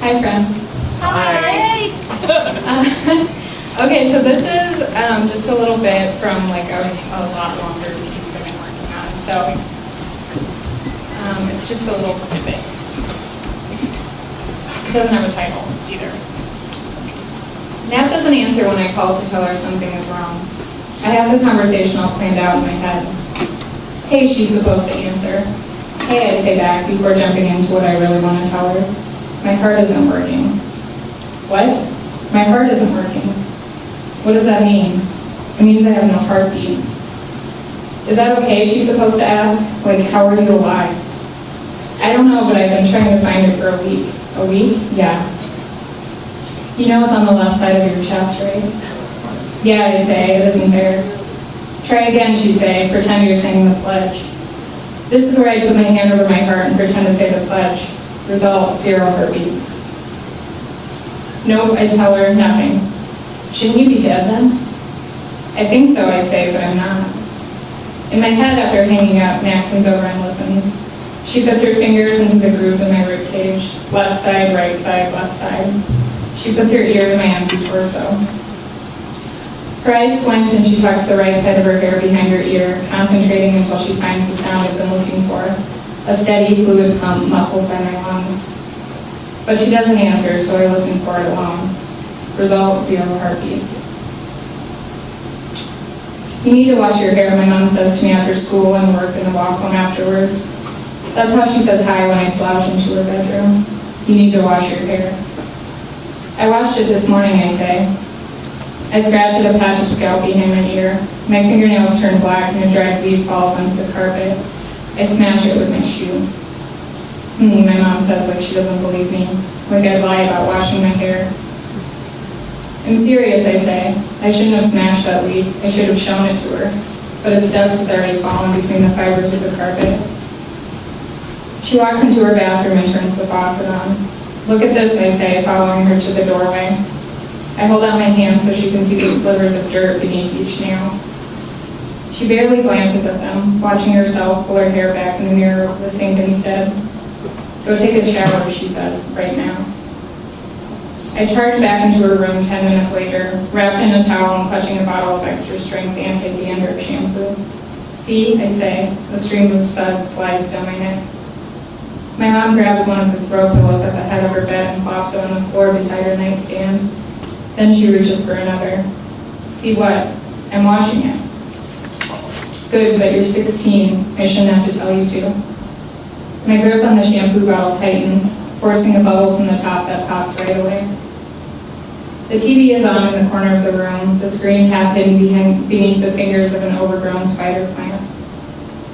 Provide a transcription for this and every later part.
Hi, friends. Hi. Okay, so this is just a little bit from like a lot longer piece that I'm working on. So it's just a little snippet. It doesn't have a title either. Nat doesn't answer when I call to tell her something is wrong. I have the conversation all planned out in my head. Hey, she's supposed to answer. Hey, I say back before jumping into what I really want to tell her. My heart isn't working. What? My heart isn't working. What does that mean? It means I have no heartbeat. Is that okay, she's supposed to ask? Like, how are you alive? I don't know, but I've been trying to find it for a week. A week? Yeah. You know it's on the left side of your chest, right? Yeah, I'd say, it isn't there. Try again, she'd say, pretend you're saying the pledge. This is where I'd put my hand over my heart and pretend to say the pledge. Result, 0 heartbeats. Nope, I'd tell her, nothing. Shouldn't you be dead then? I think so, I'd say, but I'm not. In my head, after hanging up, Nat comes over and listens. She puts her fingers into the grooves in my rib cage. Left side, right side, left side. She puts her ear to my empty torso. Her eyes squint and she tucks the right side of her hair behind her ear, concentrating until she finds the sound I've been looking for. A steady fluid pump muffled by my lungs. But she doesn't answer, so I listen for it alone. Result, 0 heartbeats. You need to wash your hair, my mom says to me after school and work in the walk home afterwards. That's how she says hi when I slouch into her bedroom. You need to wash your hair. I washed it this morning, I say. I scratch at a patch of scalp behind my ear. My fingernails turn black and a dried leaf falls onto the carpet. I smash it with my shoe. My mom says like she doesn't believe me, like I'd lie about washing my hair. I'm serious, I say. I shouldn't have smashed that leaf. I should have shown it to her. But its dust has already fallen between the fibers of the carpet. She walks into her bathroom and turns the faucet on. Look at this, I say, following her to the doorway. I hold out my hand so she can see the slivers of dirt beneath each nail. She barely glances at them, watching herself pull her hair back in the mirror of the sink instead. Go take a shower, she says, right now. I charge back into her room 10 minutes later, wrapped in a towel and clutching a bottle of extra-strength anti-dandruff shampoo. See, I say, a stream of suds slides down my neck. My mom grabs one of the throw pillows at the head of her bed and plops it on the floor beside her nightstand. Then she reaches for another. See what? I'm washing it. Good, but you're 16. I shouldn't have to tell you to. My grip on the shampoo bottle tightens, forcing a bubble from the top that pops right away. The TV is on in the corner of the room, the screen half hidden beneath the fingers of an overgrown spider plant.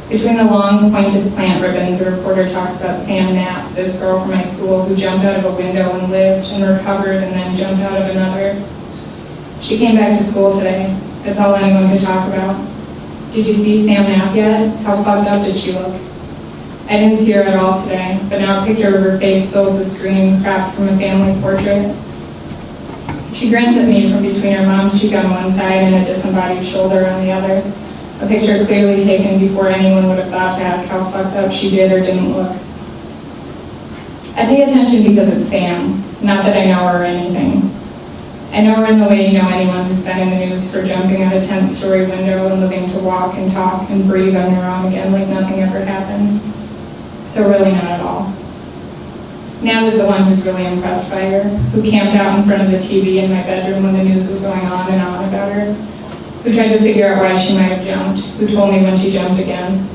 Between the long, pointed plant ribbons, the reporter talks about Sam Knapp, this girl from my school who jumped out of a window and lived and recovered and then jumped out of another. She came back to school today. That's all anyone could talk about. Did you see Sam Knapp yet? How fucked up did she look? I didn't see her at all today, but now a picture of her face fills the screen, cropped from a family portrait. She grins at me from between her mom's cheek on one side and a disembodied shoulder on the other. A picture clearly taken before anyone would have thought to ask how fucked up she did or didn't look. I pay attention because it's Sam, not that I know her or anything. I know her in the way you know anyone who's been in the news for jumping out a 10th-story window and living to walk and talk and breathe on her own again like nothing ever happened. So really not at all. Nat is the one who's really impressed by her, who camped out in front of the TV in my bedroom when the news was going on and on about her, who tried to figure out why she might have jumped, who told me when she jumped again.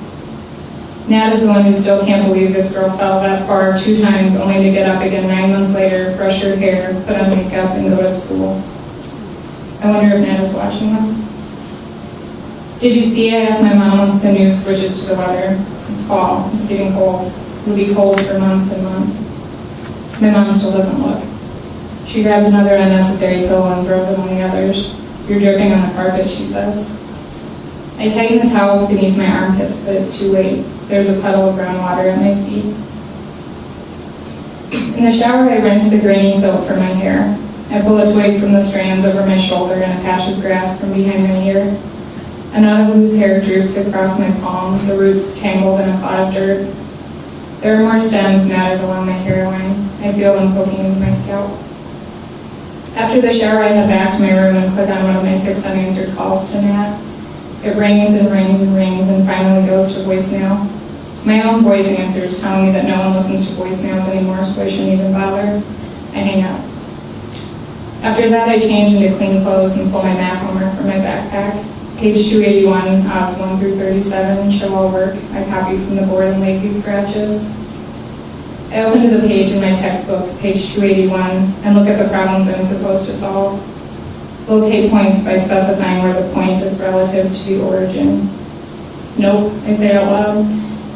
Nat is the one who still can't believe this girl fell that far 2 times only to get up again 9 months later, brush her hair, put on makeup, and go to school. I wonder if Nat is watching this. Did you see, I asked my mom once the news switches to the weather. It's fall, it's getting cold. It'll be cold for months and months. My mom still doesn't look. She grabs another unnecessary pillow and throws it on the others. You're dripping on the carpet, she says. I tighten the towel beneath my armpits, but it's too late. There's a puddle of groundwater at my feet. In the shower, I rinse the grainy soap from my hair. I pull a twig from the strands over my shoulder and a patch of grass from behind my ear. A knot of loose hair droops across my palm, the roots tangled in a cloud of dirt. There are more stems matted along my hairline. I feel them poking into my scalp. After the shower, I head back to my room and click on one of my 6 unanswered calls to Matt. It rings and rings and rings and finally goes to voicemail. My own voice answers telling me that no one listens to voicemails anymore, so I shouldn't even bother. I hang up. After that, I change into clean clothes and pull my math homework from my backpack. Page 281, odds 1 through 37, show all work. I copied from the board in lazy scratches. I open to the page in my textbook, page 281, and look at the problems I'm supposed to solve. Locate points by specifying where the point is relative to the origin. Nope, I say out loud,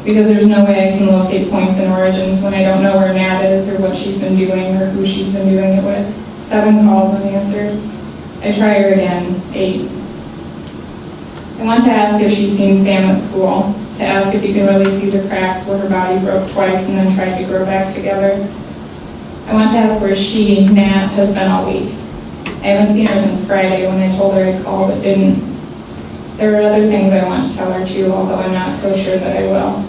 because there's no way I can locate points and origins when I don't know where Nat is or what she's been doing or who she's been doing it with. 7 calls unanswered. I try her again, 8. I want to ask if she's seen Sam at school, to ask if you can really see the cracks where her body broke twice and then tried to grow back together. I want to ask where she, Nat, has been all week. I haven't seen her since Friday when I told her I'd call but didn't. There are other things I want to tell her too, although I'm not so sure that I will.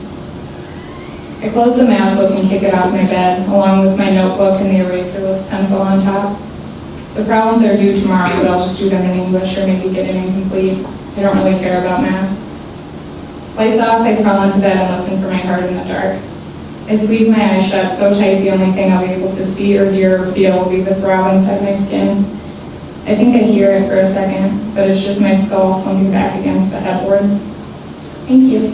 I close the math book and kick it off my bed, along with my notebook and the eraser with pencil on top. The problems are due tomorrow, but I'll just do them in English or maybe get an incomplete. I don't really care about math. Lights off, I crawl into bed and listen for my heart in the dark. I squeeze my eyes shut so tight the only thing I'll be able to see or hear or feel will be the throb inside my skin. I think I hear it for a second, but it's just my skull slumping back against the headboard. Thank you.